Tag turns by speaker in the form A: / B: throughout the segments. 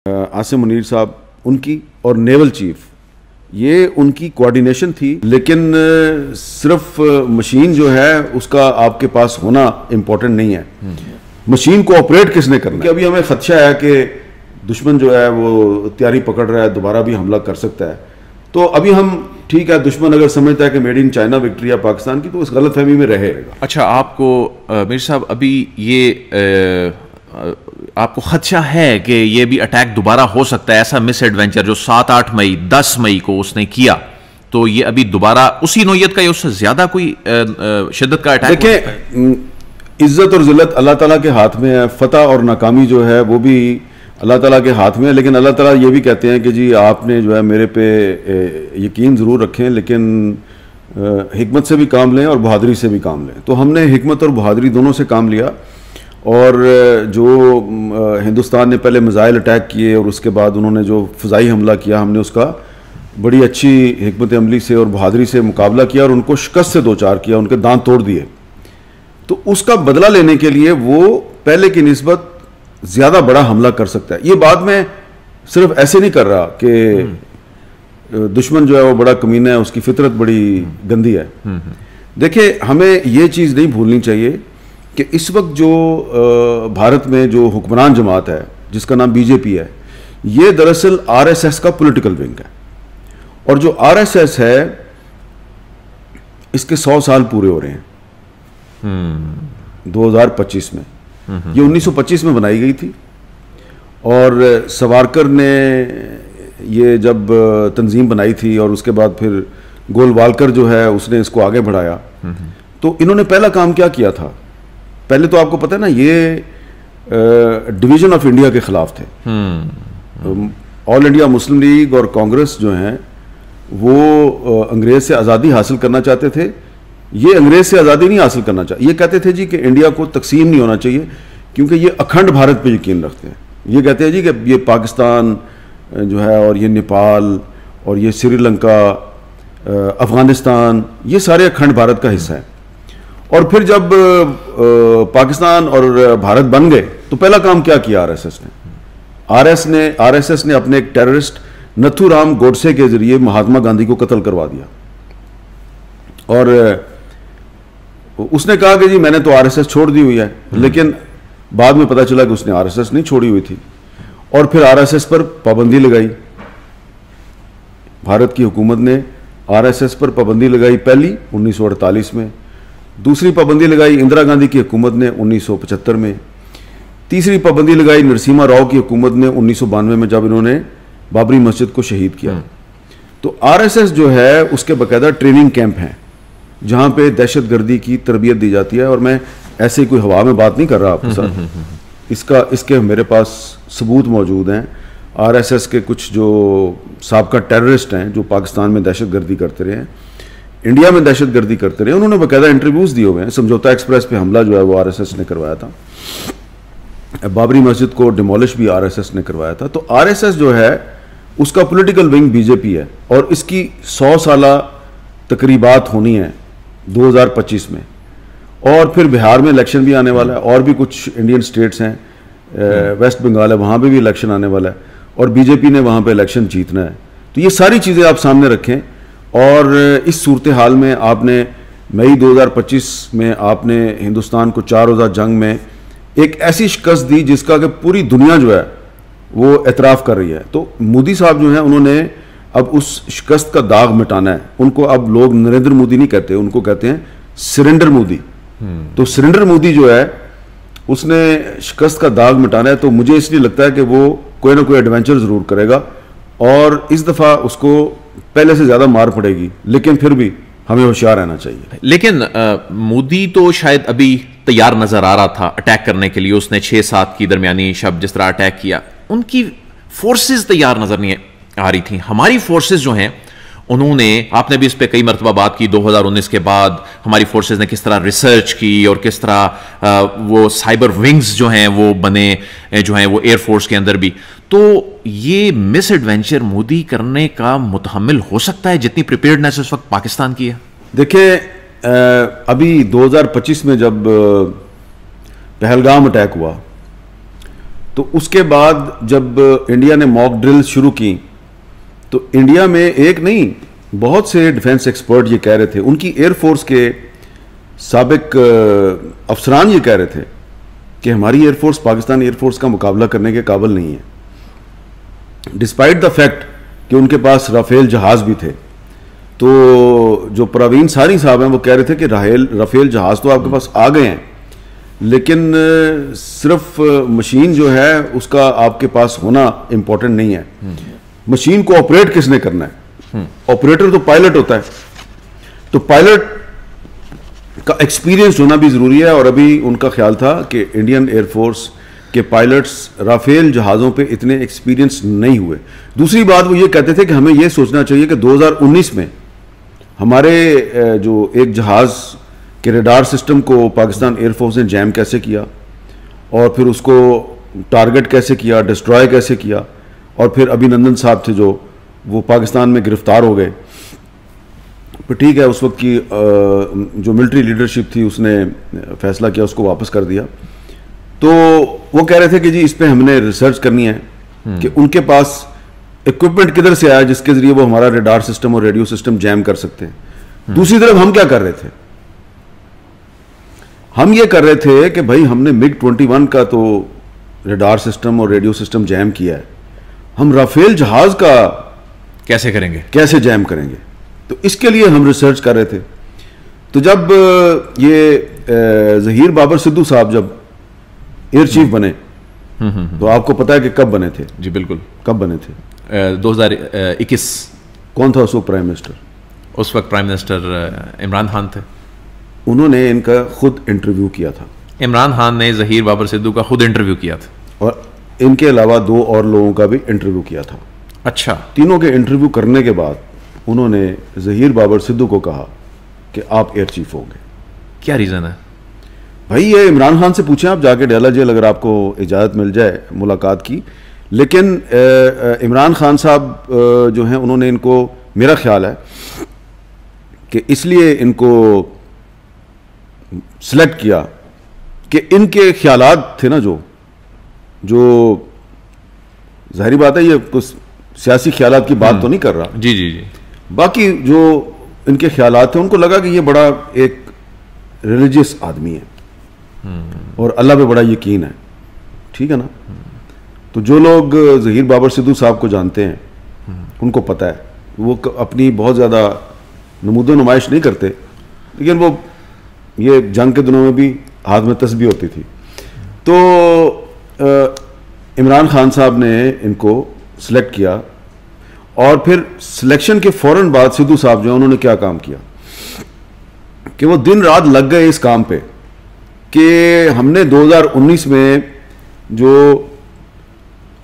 A: आसिम मुनीर साहब उनकी और नेवल चीफ, ये उनकी कोऑर्डिनेशन थी। लेकिन सिर्फ मशीन जो है उसका आपके पास होना इम्पोर्टेंट नहीं है, मशीन को ऑपरेट किसने करना है। अभी हमें खदशा है कि दुश्मन जो है वो तैयारी पकड़ रहा है, दोबारा भी हमला कर सकता है। तो अभी हम ठीक है, दुश्मन अगर समझता है कि मेड इन चाइना विक्ट्री है पाकिस्तान की, तो उस गलत फहमी में रहेगा।
B: अच्छा, आपको मीर साहब अभी ये आपको खदशा है कि ये भी अटैक दोबारा हो सकता है, ऐसा मिस एडवेंचर जो 7, 8 मई 10 मई को उसने किया, तो ये अभी दोबारा उसी नौयत का या उससे ज्यादा कोई शिद्दत का अटैक?
A: देखिए, इज्जत और जिल्लत अल्लाह ताला के हाथ में है, फतह और नाकामी जो है वो भी अल्लाह ताला के हाथ में है। लेकिन अल्लाह ताला ये भी कहते हैं कि जी आपने जो है मेरे पे यकीन ज़रूर रखें, लेकिन हिकमत से भी काम लें और बहादुरी से भी काम लें। तो हमने हिकमत और बहादुरी दोनों से काम लिया, और जो हिंदुस्तान ने पहले मिसाइल अटैक किए और उसके बाद उन्होंने जो फ़िज़ाई हमला किया, हमने उसका बड़ी अच्छी हिकमत अमली से और बहादुरी से मुकाबला किया और उनको शिकस्त से दो चार किया, उनके दांत तोड़ दिए। तो उसका बदला लेने के लिए वो पहले की निस्बत ज़्यादा बड़ा हमला कर सकता है। ये बात मैं सिर्फ ऐसे नहीं कर रहा कि दुश्मन जो है वो बड़ा कमीना है, उसकी फितरत बड़ी गंदी है। देखिए, हमें ये चीज़ नहीं भूलनी चाहिए कि इस वक्त जो भारत में जो हुक्मरान जमात है जिसका नाम बीजेपी है, ये दरअसल आरएसएस का पॉलिटिकल विंग है। और जो आरएसएस है इसके 100 साल पूरे हो रहे हैं 2025 में। ये 1925 में बनाई गई थी, और सावरकर ने ये जब तंजीम बनाई थी और उसके बाद फिर गोलवालकर जो है उसने इसको आगे बढ़ाया। तो इन्होंने पहला काम क्या किया था? पहले तो आपको पता है ना, ये डिवीजन ऑफ इंडिया के खिलाफ थे। ऑल इंडिया मुस्लिम लीग और कांग्रेस जो हैं वो अंग्रेज से आज़ादी हासिल करना चाहते थे। ये अंग्रेज से आज़ादी नहीं हासिल करना चाहते, ये कहते थे जी कि इंडिया को तकसीम नहीं होना चाहिए, क्योंकि ये अखंड भारत पे यकीन रखते हैं। ये कहते हैं जी कि ये पाकिस्तान जो है और ये नेपाल और ये श्रीलंका, अफ़गानिस्तान, ये सारे अखंड भारत का हिस्सा है। और फिर जब पाकिस्तान और भारत बन गए तो पहला काम क्या किया आरएसएस ने? आरएसएस ने अपने एक टेररिस्ट नथुराम गोडसे के जरिए महात्मा गांधी को कत्ल करवा दिया। और उसने कहा कि जी मैंने तो आरएसएस छोड़ दी हुई है, लेकिन बाद में पता चला कि उसने आरएसएस नहीं छोड़ी हुई थी। और फिर आरएसएस पर पाबंदी लगाई, भारत की हुकूमत ने आरएसएस पर पाबंदी लगाई। पहली 1948 में, दूसरी पाबंदी लगाई इंदिरा गांधी की हुकूमत ने 1975 में, तीसरी पाबंदी लगाई नरसिम्हा राव की हुकूमत ने 1992 में, जब इन्होंने बाबरी मस्जिद को शहीद किया। तो आरएसएस जो है उसके बाकायदा ट्रेनिंग कैंप हैं जहाँ पे दहशतगर्दी की तरबियत दी जाती है। और मैं ऐसे कोई हवा में बात नहीं कर रहा आपके साथ, इसके मेरे पास सबूत मौजूद हैं। आरएसएस के कुछ जो साबका टेररिस्ट हैं जो पाकिस्तान में दहशतगर्दी करते रहे हैं, इंडिया में दहशतगर्दी करते रहे, उन्होंने बाकायदा इंटरव्यूज़ दिए हुए हैं। समझौता एक्सप्रेस पे हमला जो है वो आरएसएस ने करवाया था, बाबरी मस्जिद को डिमोलिश भी आरएसएस ने करवाया था। तो आरएसएस जो है उसका पॉलिटिकल विंग बीजेपी है, और इसकी 100 साला तकरीबात होनी है 2025 में। और फिर बिहार में इलेक्शन भी आने वाला है, और भी कुछ इंडियन स्टेट्स हैं, वेस्ट बंगाल है, वहाँ पे भी इलेक्शन आने वाला है, और बीजेपी ने वहाँ पे इलेक्शन जीतना है। तो ये सारी चीज़ें आप सामने रखें, और इस सूरत हाल में आपने मई 2025 में आपने हिंदुस्तान को 4 रोज़ा जंग में एक ऐसी शिकस्त दी जिसका कि पूरी दुनिया जो है वो एतराफ़ कर रही है। तो मोदी साहब जो हैं उन्होंने अब उस शिकस्त का दाग मिटाना है। उनको अब लोग नरेंद्र मोदी नहीं कहते, उनको कहते हैं सरेंडर मोदी। तो सरेंडर मोदी जो है उसने शिकस्त का दाग मिटाना है। तो मुझे इसलिए लगता है कि वो कोई ना कोई एडवेंचर ज़रूर करेगा, और इस दफ़ा उसको पहले से ज़्यादा मार पड़ेगी, लेकिन फिर भी हमें होशियार रहना चाहिए।
B: लेकिन मोदी तो शायद अभी तैयार नजर आ रहा था अटैक करने के लिए। उसने 6-7 की दरमियानी शब जिस तरह अटैक किया, उनकी फोर्सेस तैयार नजर नहीं आ रही थी। हमारी फोर्सेस जो हैं उन्होंने, आपने भी इस पर कई मरतबा बात की, 2019 के बाद हमारी फोर्सेस ने किस तरह रिसर्च की और किस तरह वो साइबर विंग्स जो हैं वो बने, जो हैं वो एयरफोर्स के अंदर भी। तो ये मिस एडवेंचर मोदी करने का मुतहम्मिल हो सकता है जितनी प्रिपेयर्डनेस इस वक्त पाकिस्तान की है?
A: देखिए, अभी 2025 में जब पहलगाम अटैक हुआ तो उसके बाद जब इंडिया ने मॉक ड्रिल शुरू की तो इंडिया में एक नहीं बहुत से डिफेंस एक्सपर्ट ये कह रहे थे, उनकी एयरफोर्स के साबिक अफसरान ये कह रहे थे कि हमारी एयरफोर्स पाकिस्तान एयरफोर्स का मुकाबला करने के काबिल नहीं है, डिस्पाइट द फैक्ट कि उनके पास राफेल जहाज़ भी थे। तो जो प्रवीण सारी साहब हैं वो कह रहे थे कि राफेल जहाज़ तो आपके पास आ गए हैं, लेकिन सिर्फ मशीन जो है उसका आपके पास होना इम्पोर्टेंट नहीं है, मशीन को ऑपरेट किसने करना है, ऑपरेटर तो पायलट होता है, तो पायलट का एक्सपीरियंस होना भी ज़रूरी है। और अभी उनका ख्याल था कि इंडियन एयरफोर्स के पायलट्स राफेल जहाज़ों पे इतने एक्सपीरियंस नहीं हुए। दूसरी बात वो ये कहते थे कि हमें ये सोचना चाहिए कि 2019 में हमारे जो एक जहाज़ के रडार सिस्टम को पाकिस्तान एयरफोर्स ने जैम कैसे किया और फिर उसको टारगेट कैसे किया, डिस्ट्रॉय कैसे किया, और फिर अभिनंदन साहब थे जो वो पाकिस्तान में गिरफ्तार हो गए। तो ठीक है, उस वक्त की जो मिलिट्री लीडरशिप थी उसने फैसला किया, उसको वापस कर दिया। तो वो कह रहे थे कि जी इस पे हमने रिसर्च करनी है कि उनके पास इक्विपमेंट किधर से आया जिसके जरिए वो हमारा रडार सिस्टम और रेडियो सिस्टम जैम कर सकते हैं। दूसरी तरफ हम क्या कर रहे थे, हम ये कर रहे थे कि भाई हमने MiG-21 का तो रडार सिस्टम और रेडियो सिस्टम जैम किया है, हम राफेल जहाज का
B: कैसे करेंगे,
A: कैसे जैम करेंगे। तो इसके लिए हम रिसर्च कर रहे थे। तो जब ये ज़हीर बाबर सिद्धू साहब जब एयर चीफ बने तो आपको पता है कि कब बने थे?
B: जी बिल्कुल।
A: कब बने थे?
B: 2021।
A: कौन था उस वक्त प्राइम मिनिस्टर?
B: उस वक्त प्राइम मिनिस्टर इमरान खान थे।
A: उन्होंने इनका खुद इंटरव्यू किया था।
B: इमरान खान ने ज़हीर बाबर सिद्धू का खुद इंटरव्यू किया था,
A: और इनके अलावा 2 और लोगों का भी इंटरव्यू किया था।
B: अच्छा।
A: तीनों के इंटरव्यू करने के बाद उन्होंने ज़हीर बाबर सिद्धू को कहा कि आप एयर चीफ होंगे।
B: क्या रीज़न है
A: भाई? ये इमरान खान से पूछें आप जाके, डेला जेल, अगर आपको इजाज़त मिल जाए मुलाकात की। लेकिन इमरान खान साहब जो हैं उन्होंने इनको, मेरा ख्याल है कि इसलिए इनको सिलेक्ट किया कि इनके ख्यालात थे ना जो जाहिर बात है ये कुछ सियासी ख्यालात की बात तो नहीं कर रहा,
B: जी जी जी,
A: बाकी जो इनके ख्यालात थे उनको लगा कि ये बड़ा एक रिलीजियस आदमी है और अल्लाह पे बड़ा यकीन है, ठीक है ना। तो जो लोग ज़हीर बाबर सिद्धू साहब को जानते हैं उनको पता है वो अपनी बहुत ज़्यादा नमूदो नुमाइश नहीं करते, लेकिन वो ये जंग के दिनों में भी हाथ में तस्बीह होती थी। तो इमरान खान साहब ने इनको सिलेक्ट किया और फिर सिलेक्शन के फ़ौरन बाद सिद्धू साहब जो हैं उन्होंने क्या काम किया कि वो दिन रात लग गए इस काम पे कि हमने 2019 में जो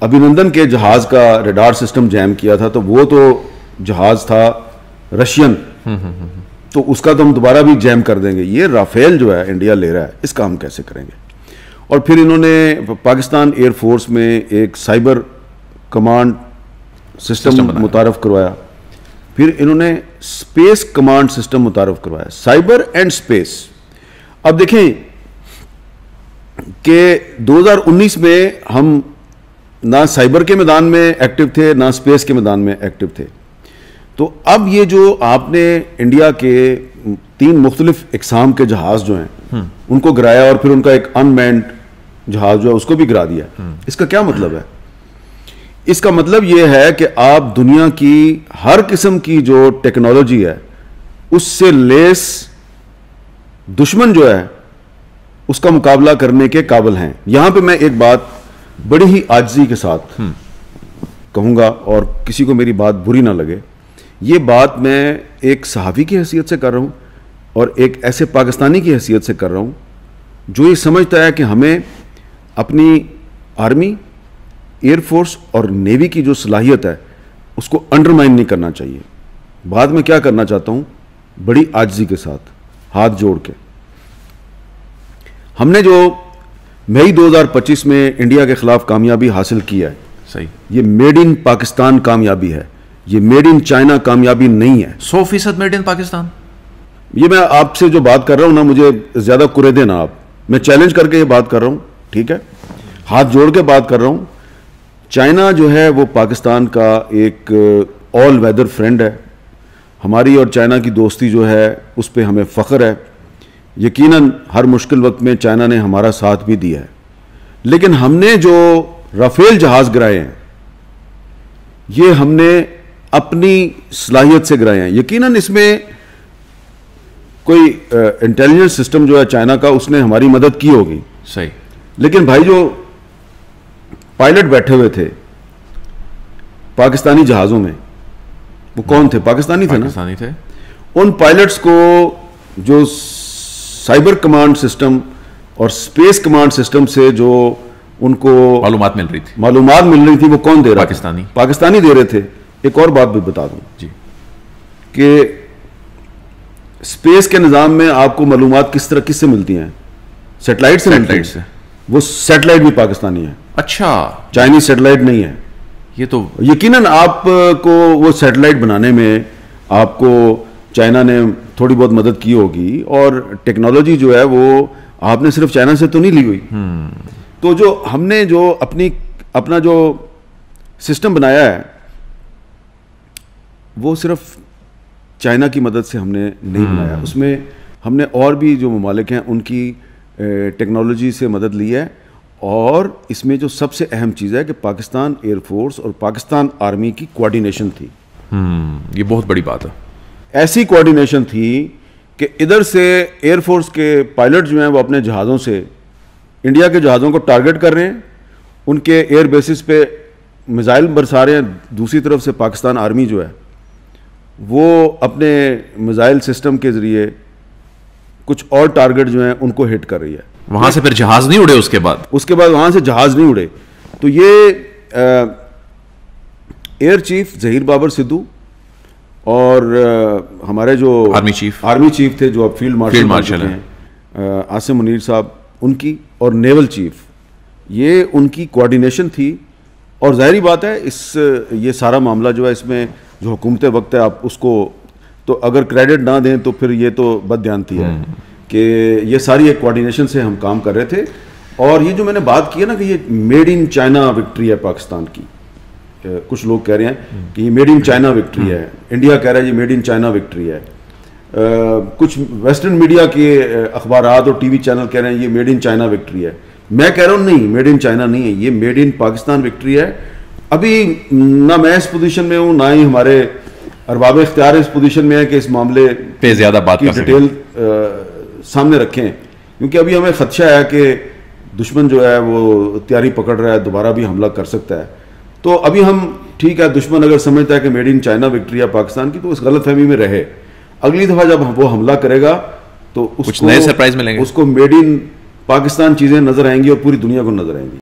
A: अभिनंदन के जहाज़ का रडार सिस्टम जैम किया था तो वो तो जहाज़ था रशियन, तो उसका तो हम दोबारा भी जैम कर देंगे। ये राफेल जो है इंडिया ले रहा है, इसका हम कैसे करेंगे। और फिर इन्होंने पाकिस्तान एयरफोर्स में एक साइबर कमांड सिस्टम मुतारफ़ करवाया, फिर इन्होंने स्पेस कमांड सिस्टम मुतारफ़ करवाया, साइबर एंड स्पेस। अब देखें कि 2019 में हम ना साइबर के मैदान में एक्टिव थे ना स्पेस के मैदान में एक्टिव थे। तो अब ये जो आपने इंडिया के 3 मुख्तलिफ इकसाम के जहाज़ जो हैं उनको गिराया और फिर उनका एक अनमैन्ड जहाज़ जो है उसको भी गिरा दिया, इसका क्या मतलब है? इसका मतलब ये है कि आप दुनिया की हर किस्म की जो टेक्नोलॉजी है उससे लेस दुश्मन जो है उसका मुकाबला करने के काबिल हैं। यहां पे मैं एक बात बड़ी ही आजिज़ी के साथ कहूँगा और किसी को मेरी बात बुरी ना लगे, ये बात मैं एक सहाफ़ी की हैसियत से कर रहा हूँ और एक ऐसे पाकिस्तानी की हैसियत से कर रहा हूँ जो ये समझता है कि हमें अपनी आर्मी, एयरफोर्स और नेवी की जो सलाहियत है उसको अंडरमाइन नहीं करना चाहिए। बाद में क्या करना चाहता हूँ, बड़ी आजिज़ी के साथ हाथ जोड़ के, हमने जो मई 2025 में इंडिया के खिलाफ कामयाबी हासिल की है,
B: सही,
A: ये मेड इन पाकिस्तान कामयाबी है, ये मेड इन चाइना कामयाबी नहीं है।
B: 100% मेड इन पाकिस्तान।
A: ये मैं आपसे जो बात कर रहा हूं ना, मुझे ज्यादा कुरेदे ना आप, मैं चैलेंज करके ये बात कर रहा हूं, ठीक है। हाथ जोड़ के बात कर रहा हूँ, चाइना जो है वो पाकिस्तान का एक ऑल वेदर फ्रेंड है। हमारी और चाइना की दोस्ती जो है उस पर हमें फ़ख्र है। यकीनन हर मुश्किल वक्त में चाइना ने हमारा साथ भी दिया है, लेकिन हमने जो राफेल जहाज़ गिराए हैं ये हमने अपनी सलाहियत से गिराए हैं। यकीनन इसमें कोई इंटेलिजेंस सिस्टम जो है चाइना का उसने हमारी मदद की होगी,
B: सही,
A: लेकिन भाई जो पायलट बैठे हुए थे पाकिस्तानी जहाज़ों में वो कौन थे? पाकिस्तानी थे
B: थे।
A: उन पायलट्स को जो साइबर कमांड सिस्टम और स्पेस कमांड सिस्टम से जो उनको
B: मालूमात मिल रही
A: थी वो कौन दे रहा? पाकिस्तानी दे रहे थे। एक और बात भी बता दूं
B: जी
A: कि स्पेस के निज़ाम में आपको मालूमात किससे मिलती हैं? सैटेलाइट से मिलती हैं। वो सैटेलाइट भी पाकिस्तानी है।
B: अच्छा,
A: चाइनीज सैटेलाइट नहीं है।
B: ये तो
A: यकीनन आपको वो सैटेलाइट बनाने में आपको चाइना ने थोड़ी बहुत मदद की होगी, और टेक्नोलॉजी जो है वो आपने सिर्फ चाइना से तो नहीं ली हुई। तो जो हमने जो अपना जो सिस्टम बनाया है वो सिर्फ चाइना की मदद से हमने नहीं बनाया, उसमें हमने और भी जो ममालिक हैं उनकी टेक्नोलॉजी से मदद ली है। और इसमें जो सबसे अहम चीज़ है कि पाकिस्तान एयरफोर्स और पाकिस्तान आर्मी की कोऑर्डिनेशन थी।
B: ये बहुत बड़ी बात है।
A: ऐसी कोऑर्डिनेशन थी कि इधर से एयरफोर्स के पायलट जो हैं वो अपने जहाज़ों से इंडिया के जहाज़ों को टारगेट कर रहे हैं, उनके एयर बेसिस पे मिसाइल बरसा रहे हैं। दूसरी तरफ से पाकिस्तान आर्मी जो है वो अपने मिसाइल सिस्टम के ज़रिए कुछ और टारगेट जो हैं उनको हिट कर रही है।
B: वहां से फिर जहाज नहीं उड़े, उसके बाद
A: वहां से जहाज नहीं उड़े। तो ये एयर चीफ जहीर बाबर सिद्धू और हमारे जो आर्मी चीफ थे जो अब फील्ड मार्शल हैं आसिम मुनीर साहब, उनकी और नेवल चीफ, ये उनकी कोऑर्डिनेशन थी। और जाहिर बात है ये सारा मामला जो है इसमें जो हुकूमत वक्त है आप उसको तो अगर क्रेडिट ना दें तो फिर ये तो बददियानती है कि ये सारी एक कोऑर्डिनेशन से हम काम कर रहे थे। और ये जो मैंने बात की है ना कि ये मेड इन चाइना विक्ट्री है पाकिस्तान की, कुछ लोग कह रहे हैं कि ये मेड इन चाइना विक्ट्री है, इंडिया कह रहा है ये मेड इन चाइना विक्ट्री है, कुछ वेस्टर्न मीडिया के अखबारात और टीवी चैनल कह रहे हैं ये मेड इन चाइना विक्ट्री है। मैं कह रहा हूँ नहीं, मेड इन चाइना नहीं है, ये मेड इन पाकिस्तान विक्ट्री है। अभी ना मैं इस पोजीशन में हूँ, ना ही हमारे अरबाब इख्तियार इस पोजीशन में है कि इस मामले
B: पे ज्यादा बात
A: की डिटेल सामने रखें, क्योंकि अभी हमें खदशा है कि दुश्मन जो है वो तैयारी पकड़ रहा है, दोबारा भी हमला कर सकता है। तो अभी हम ठीक है, दुश्मन अगर समझता है कि मेड इन चाइना विक्ट्री है पाकिस्तान की तो उस गलतफहमी में रहे। अगली दफा जब वो हमला करेगा तो
B: कुछ नए सरप्राइज मिलेंगे,
A: उसको मेड इन पाकिस्तान चीजें नजर आएंगी और पूरी दुनिया को नजर आएंगी।